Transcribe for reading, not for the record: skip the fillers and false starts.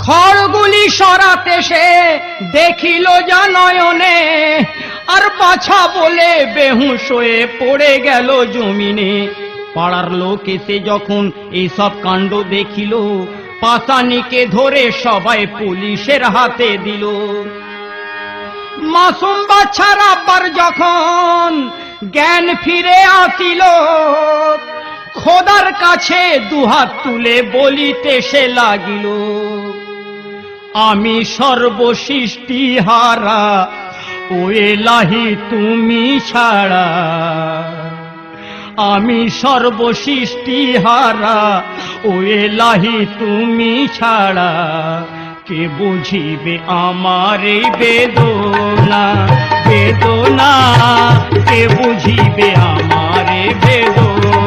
খড়গুলি সরাতে সে দেখিল জানয়নে, আর বাছা বলে বেহুশ হয়ে পড়ে গেল জমিনে। পাড়ার লোক এসে যখন এইসব কাণ্ড দেখিল, পাশানিকে ধরে সবাই পুলিশের হাতে দিল। মাসুম বাচ্চার আব্বার যখন জ্ঞান ফিরে আসিল, খোদার কাছে দুহাত তুলে বলিতে সে লাগিল, আমি সর্বসৃষ্টি হারা, ও এলাহি তুমি ছাড়া। আমি সর্বসৃষ্টি হারা, ও এলাহি তুমি ছাড়া। কে বুঝিবে আমার এই বেদনা, বেদনা কে বুঝিবে আমার এই বেদনা।